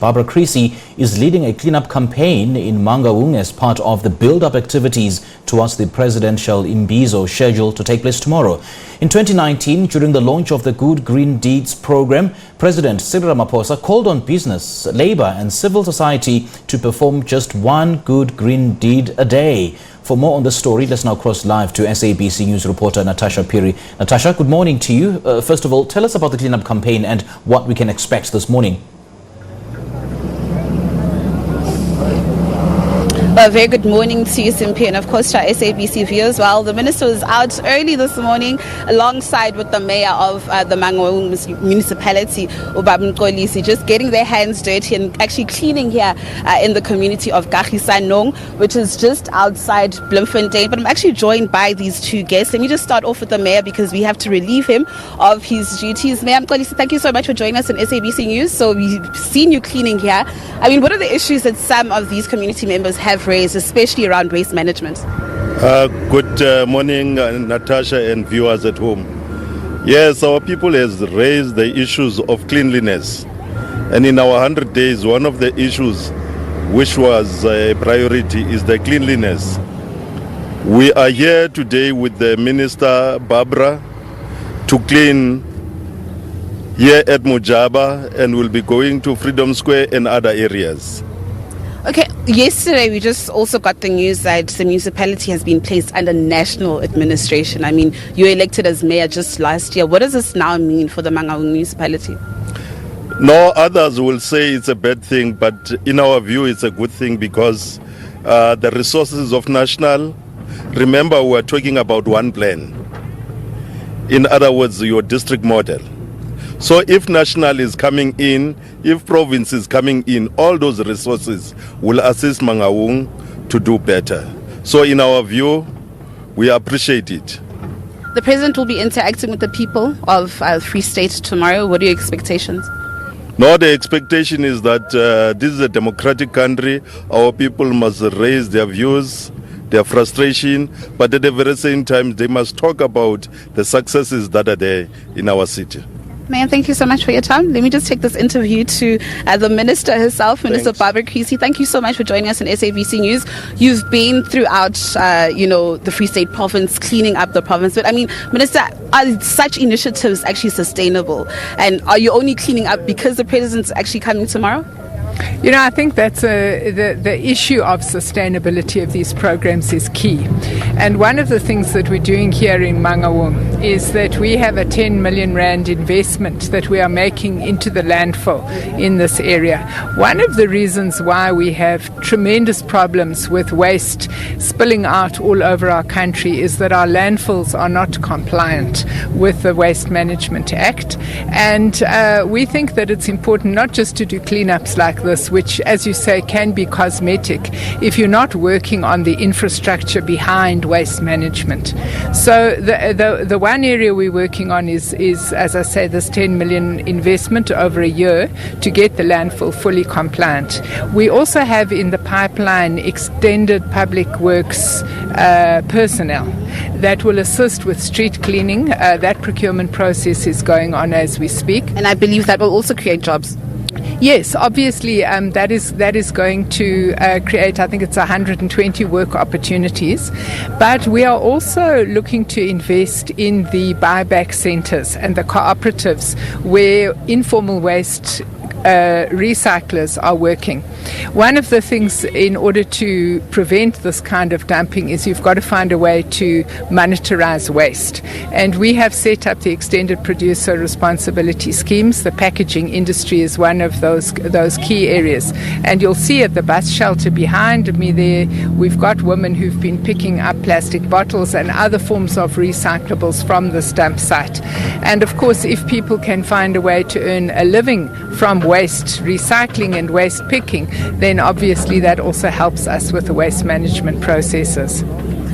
Barbara Creecy is leading a cleanup campaign in Mangaung as part of the build-up activities towards the Presidential Imbizo scheduled to take place tomorrow. In 2019, during the launch of the Good Green Deeds program, President Cyril Ramaphosa called on business, labor and civil society to perform just one good green deed a day. For more on this story, let's now cross live to SABC News reporter Natasha Phiri. Natasha, good morning to you. First of all, tell us about the cleanup campaign and what we can expect this morning. A very good morning to you, Simpi, and of course to our SABC viewers. Well, the minister was out early this morning alongside with the mayor of the Mangaung municipality, Creecy, just getting their hands dirty and actually cleaning here in the community of Mangaung, which is just outside Bloemfontein. But I'm actually joined by these two guests. Let me just start off with the mayor because we have to relieve him of his duties. Mayor Creecy, thank you so much for joining us on SABC News. So we've seen you cleaning here. I mean, what are the issues that some of these community members have raised, especially around waste management? Good morning, Natasha and viewers at home. Yes, our people has raised the issues of cleanliness. And in our 100 days, one of the issues which was a priority is the cleanliness. We are here today with the Minister, Barbara, to clean here at Mojaba, and we'll be going to Freedom Square and other areas. Okay, yesterday we just also got the news that the municipality has been placed under national administration. I mean, you were elected as mayor just last year. What does this now mean for the Mangaung municipality? No, others will say it's a bad thing, but in our view it's a good thing because the resources of national, remember we're talking about one plan. In other words, your district model. So if national is coming in, if province is coming in, all those resources will assist Mangaung to do better. So in our view, we appreciate it. The president will be interacting with the people of Free State tomorrow. What are your expectations? No, the expectation is that this is a democratic country. Our people must raise their views, their frustration, but at the very same time, they must talk about the successes that are there in our city. Mayor, thank you so much for your time. Let me just take this interview to the minister herself, Minister Barbara Creecy. Thank you so much for joining us on SABC News. You've been throughout, the Free State province, cleaning up the province. But I mean, Minister, are such initiatives actually sustainable? And are you only cleaning up because the president's actually coming tomorrow? You know, I think that's the issue of sustainability of these programs is key. And one of the things that we're doing here in Mangaung is that we have a 10 million rand investment that we are making into the landfill in this area. One of the reasons why we have tremendous problems with waste spilling out all over our country is that our landfills are not compliant with the Waste Management Act. And we think that it's important not just to do cleanups like this, which, as you say, can be cosmetic if you're not working on the infrastructure behind waste management. So the one area we're working on is, as I say, this 10 million investment over a year to get the landfill fully compliant. We also have in the pipeline extended public works personnel that will assist with street cleaning. That procurement process is going on as we speak. And I believe that will also create jobs. Yes, obviously that is going to create, I think it's 120 work opportunities. But we are also looking to invest in the buyback centres and the cooperatives where informal waste recyclers are working. One of the things in order to prevent this kind of dumping is you've got to find a way to monetize waste. And we have set up the extended producer responsibility schemes. The packaging industry is one of those key areas. And you'll see at the bus shelter behind me there, we've got women who've been picking up plastic bottles and other forms of recyclables from this dump site. And of course, if people can find a way to earn a living from waste recycling and waste picking, then obviously that also helps us with the waste management processes.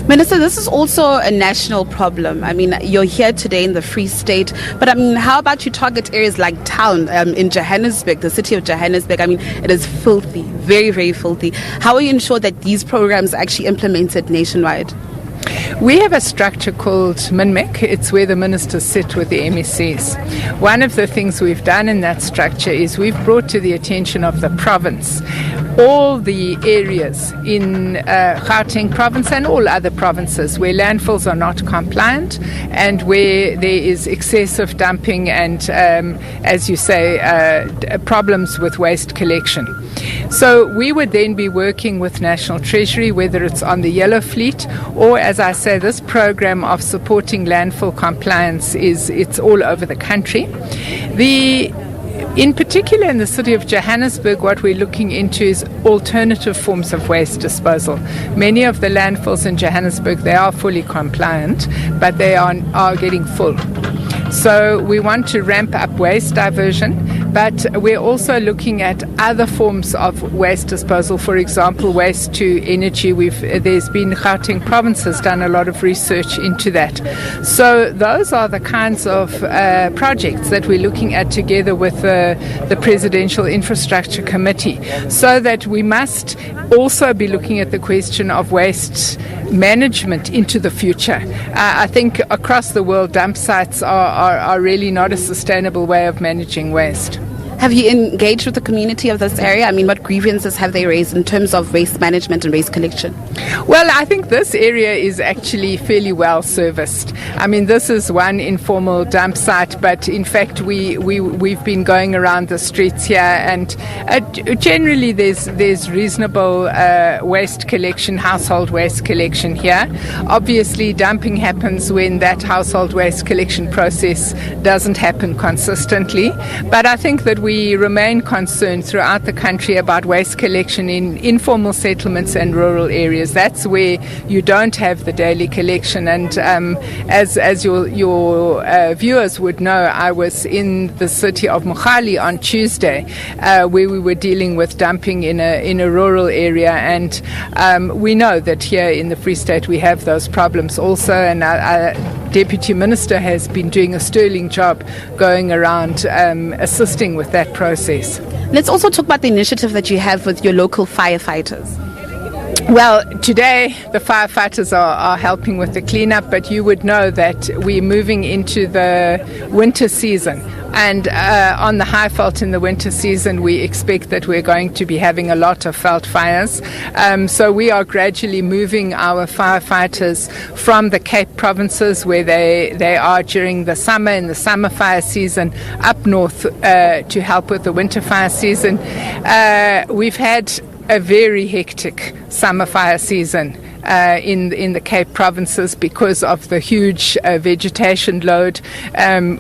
Minister, this is also a national problem. I mean, you're here today in the Free State, but I mean, how about you target areas like town in Johannesburg, the city of Johannesburg? I mean, it is filthy, very, very filthy. How will you ensure that these programs are actually implemented nationwide? We have a structure called MINMEC. It's where the ministers sit with the MECs. One of the things we've done in that structure is we've brought to the attention of the province all the areas in Gauteng province and all other provinces where landfills are not compliant and where there is excessive dumping and, as you say, problems with waste collection. So we would then be working with National Treasury, whether it's on the yellow fleet or, as I say, this program of supporting landfill compliance it's all over the country. In particular, in the city of Johannesburg, what we're looking into is alternative forms of waste disposal. Many of the landfills in Johannesburg, they are fully compliant, but they are getting full. So we want to ramp up waste diversion, but we're also looking at other forms of waste disposal. For example, waste to energy. There's been Gauteng province has done a lot of research into that. So those are the kinds of projects that we're looking at together with the Presidential Infrastructure Committee, so that we must also be looking at the question of waste management into the future. I think across the world, dump sites are really not a sustainable way of managing waste. Have you engaged with the community of this area? I mean, what grievances have they raised in terms of waste management and waste collection? Well, I think this area is actually fairly well serviced. I mean, this is one informal dump site, but in fact, we've been going around the streets here, and generally there's reasonable waste collection, household waste collection here. Obviously, dumping happens when that household waste collection process doesn't happen consistently, but I think that we remain concerned throughout the country about waste collection in informal settlements and rural areas. That's where you don't have the daily collection. And as your viewers would know, I was in the city of Mogale on Tuesday, where we were dealing with dumping in a rural area. And we know that here in the Free State we have those problems also. And our Deputy Minister has been doing a sterling job going around assisting with that process. Let's also talk about the initiative that you have with your local firefighters. Well, today the firefighters are helping with the cleanup, but you would know that we're moving into the winter season. And on the high veld in the winter season, we expect that we're going to be having a lot of veld fires. So we are gradually moving our firefighters from the Cape provinces, where they are during the summer, in the summer fire season, up north to help with the winter fire season. We've had a very hectic summer fire season in the Cape provinces because of the huge vegetation load.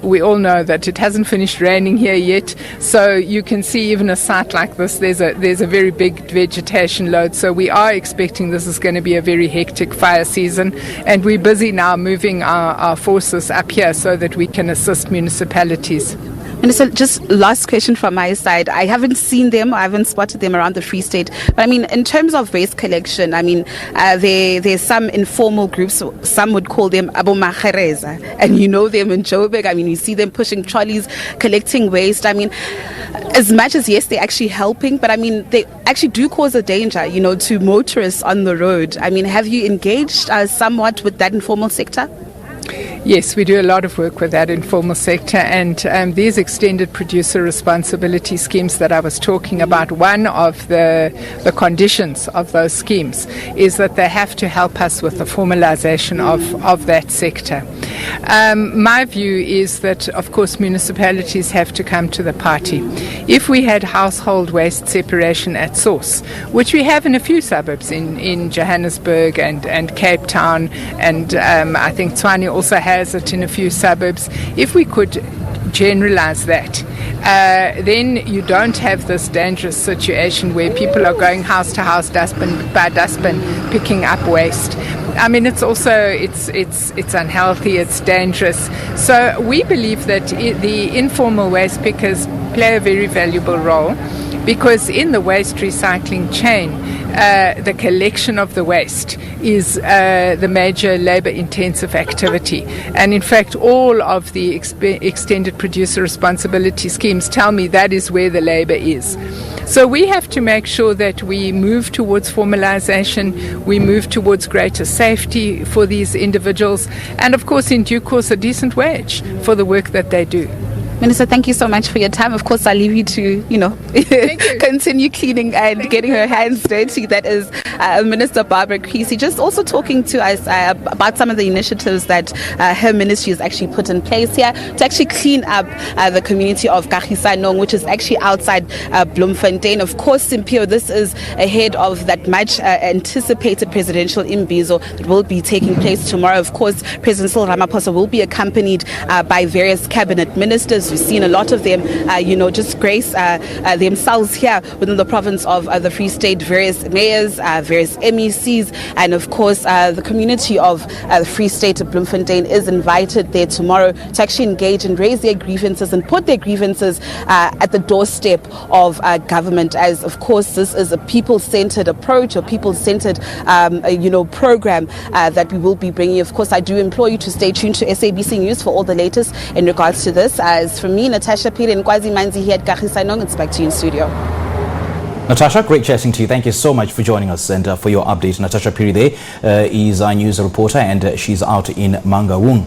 We all know that it hasn't finished raining here yet, so you can see even a site like this, there's a very big vegetation load. So we are expecting this is going to be a very hectic fire season, and we're busy now moving our forces up here so that we can assist municipalities. And so just last question from my side. I haven't seen them, I haven't spotted them around the Free State. But I mean, in terms of waste collection, I mean, there's some informal groups, some would call them abomagereza, and you know them in Joburg. I mean, you see them pushing trolleys, collecting waste. I mean, as much as, yes, they're actually helping, but I mean, they actually do cause a danger, to motorists on the road. I mean, have you engaged somewhat with that informal sector? Yes, we do a lot of work with that informal sector, and these extended producer responsibility schemes that I was talking about, one of the conditions of those schemes is that they have to help us with the formalization of that sector. My view is that, of course, municipalities have to come to the party. If we had household waste separation at source, which we have in a few suburbs in Johannesburg and Cape Town, and I think Tshwane also has it in a few suburbs, if we could generalize that, then you don't have this dangerous situation where people are going house to house, dustbin by dustbin, picking up waste. I mean, it's also it's unhealthy, it's dangerous. So we believe that the informal waste pickers play a very valuable role, because in the waste recycling chain, the collection of the waste is the major labor-intensive activity. And in fact, all of the extended producer responsibility schemes tell me that is where the labor is. So we have to make sure that we move towards formalization, we move towards greater safety for these individuals, and of course, in due course, a decent wage for the work that they do. Minister, thank you so much for your time. Of course, I'll leave you to, continue cleaning and getting her hands dirty. That is Minister Barbara Creecy, just also talking to us about some of the initiatives that her ministry has actually put in place here to actually clean up the community of Kagisanong, which is actually outside Bloemfontein. Of course, Simpio, this is ahead of that much anticipated presidential Imbizo that will be taking place tomorrow. Of course, President Cyril Ramaphosa will be accompanied by various cabinet ministers. We've seen a lot of them, just grace themselves here within the province of the Free State, various mayors, various MECs, and of course the community of the Free State of Bloemfontein is invited there tomorrow to actually engage and raise their grievances and put their grievances at the doorstep of government, as of course this is a people-centered approach or people-centered program that we will be bringing. Of course, I do implore you to stay tuned to SABC News for all the latest in regards to this. As for me, Natasha Phiri and Kwazi Manzi here at Kagisanong, it's back to you in studio. Natasha, great chatting to you. Thank you so much for joining us and for your update. Natasha Phiri there is our news reporter, and she's out in Mangaung.